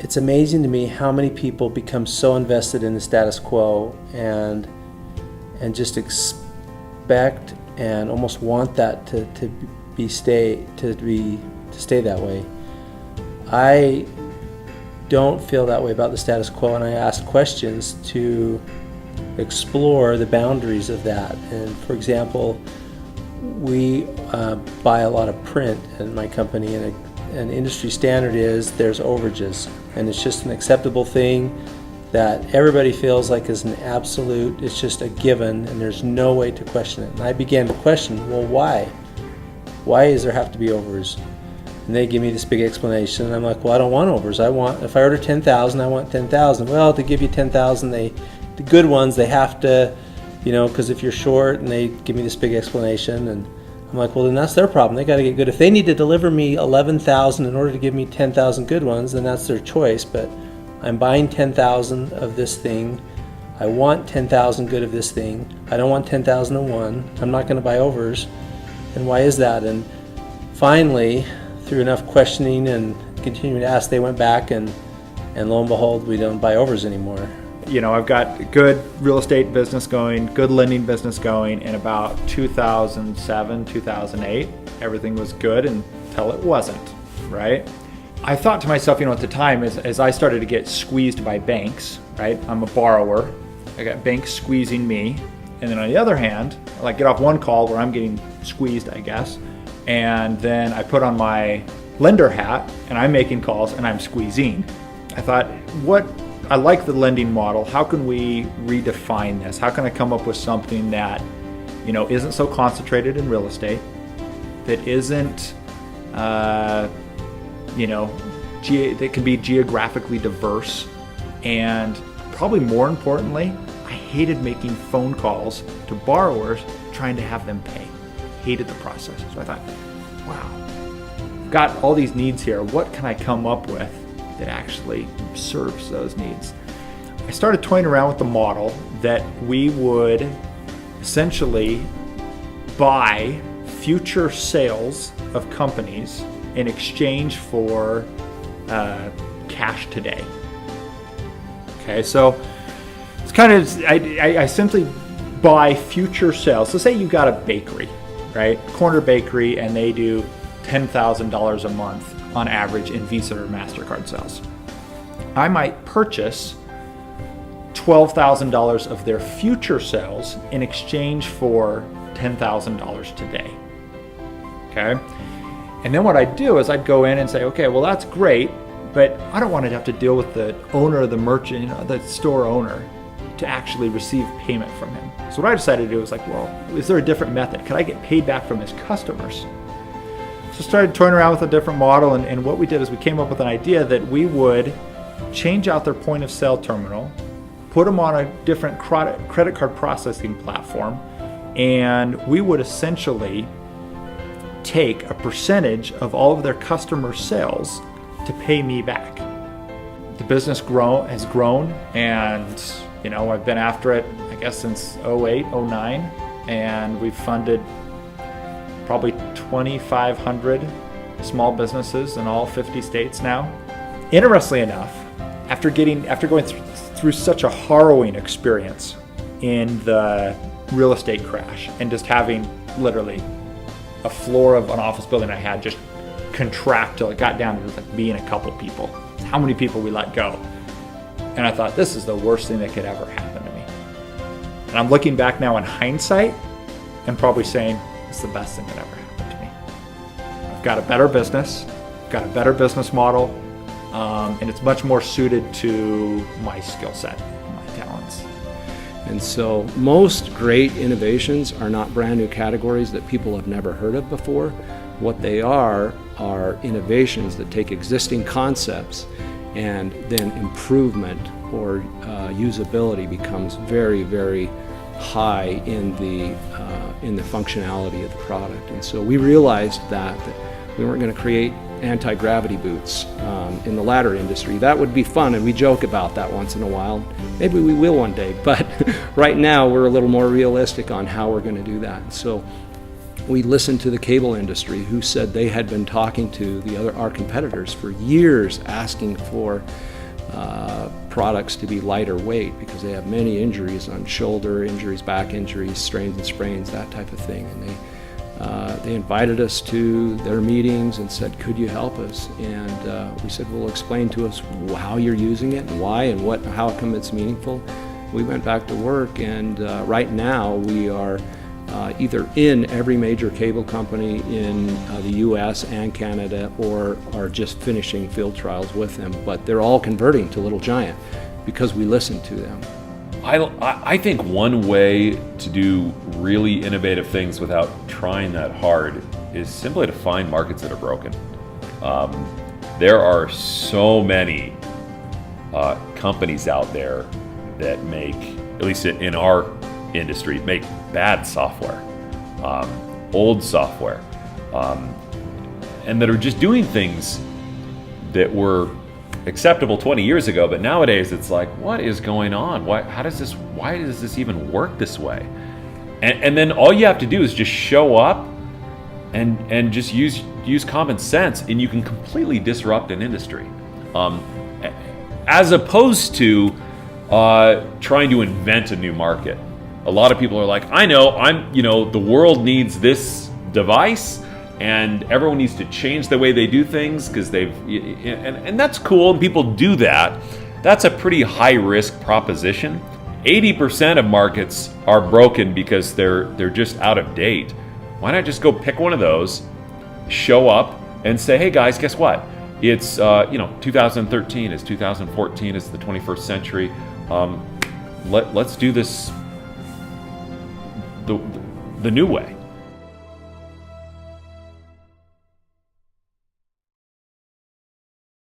it's amazing to me how many people become so invested in the status quo and just expect and almost want that to stay that way. I don't feel that way about the status quo, and I ask questions to explore the boundaries of that. And for example, we buy a lot of print in my company, and an industry standard is there's overages, and it's just an acceptable thing that everybody feels like is an absolute, it's just a given, and there's no way to question it. And I began to question, well, why? Why does there have to be overs? And they give me this big explanation, and I'm like, well, I don't want overs. If I order 10,000, I want 10,000. Well, to give you 10,000, the good ones, they have to, because if you're short, and they give me this big explanation, and I'm like, well, then that's their problem. They got to get good. If they need to deliver me 11,000 in order to give me 10,000 good ones, then that's their choice. But I'm buying 10,000 of this thing. I want 10,000 good of this thing. I don't want 10,001. I'm not going to buy overs. And why is that? And finally, through enough questioning and continuing to ask, they went back, and lo and behold, we don't buy overs anymore. I've got good real estate business going, good lending business going. In about 2007, 2008, everything was good until it wasn't, right? I thought to myself, at the time, as I started to get squeezed by banks, right? I'm a borrower. I got banks squeezing me. And then on the other hand, I get off one call where I'm getting squeezed, I guess. And then I put on my lender hat and I'm making calls and I'm squeezing. I thought, I like the lending model. How can we redefine this? How can I come up with something that, isn't so concentrated in real estate, that isn't, that can be geographically diverse, and probably more importantly, I hated making phone calls to borrowers trying to have them pay. Hated the process. So I thought, wow, got all these needs here. What can I come up with that actually serves those needs? I started toying around with the model that we would essentially buy future sales of companies in exchange for cash today. Okay, so it's kind of, I simply buy future sales. So say you've got a bakery, right? Corner bakery, and they do $10,000 a month on average in Visa or MasterCard sales. I might purchase $12,000 of their future sales in exchange for $10,000 today. Okay? And then what I'd do is I'd go in and say, okay, well, that's great, but I don't want to have to deal with the owner of the merchant, the store owner, to actually receive payment from him. So what I decided to do was well, is there a different method? Could I get paid back from his customers? So I started toying around with a different model, and what we did is we came up with an idea that we would change out their point of sale terminal, put them on a different credit card processing platform, and we would essentially take a percentage of all of their customer sales to pay me back. The business has grown, and I've been after it, I guess, since 08, 09, and we've funded probably 2,500 small businesses in all 50 states now. Interestingly enough, after going through such a harrowing experience in the real estate crash, and just having literally a floor of an office building I had just contract till it got down to me and a couple people. How many people we let go? And I thought, this is the worst thing that could ever happen to me. And I'm looking back now in hindsight and probably saying, it's the best thing that ever happened to me. I've got a better business, got a better business model, and it's much more suited to my skill set, my talents. And so most great innovations are not brand new categories that people have never heard of before. What they are innovations that take existing concepts, and then improvement or usability becomes very, very high in the functionality of the product. And so we realized that we weren't going to create anti-gravity boots in the ladder industry. That would be fun, and we joke about that once in a while. Maybe we will one day, but right now we're a little more realistic on how we're going to do that. So we listened to the cable industry, who said they had been talking to our competitors for years, asking for products to be lighter weight because they have many injuries on shoulder injuries, back injuries, strains and sprains, that type of thing. And they invited us to their meetings and said, could you help us? And we said, well, explain to us how you're using it and why and how come it's meaningful. We went back to work, and right now we are either in every major cable company in the US and Canada, or are just finishing field trials with them. But they're all converting to Little Giant because we listen to them. I think one way to do really innovative things without trying that hard is simply to find markets that are broken. There are so many companies out there that make, at least in our industry, make bad software, old software, and that are just doing things that were acceptable 20 years ago, but nowadays it's like, what is going on? Why does this even work this way? And then all you have to do is just show up and just use common sense, and you can completely disrupt an industry, as opposed to trying to invent a new market. A lot of people are like, I know, the world needs this device, and everyone needs to change the way they do things because and that's cool, and people do that. That's a pretty high risk proposition. 80% of markets are broken because they're just out of date. Why not just go pick one of those, show up, and say, hey guys, guess what? It's 2013, it's 2014, it's the 21st century. Let's do this the new way.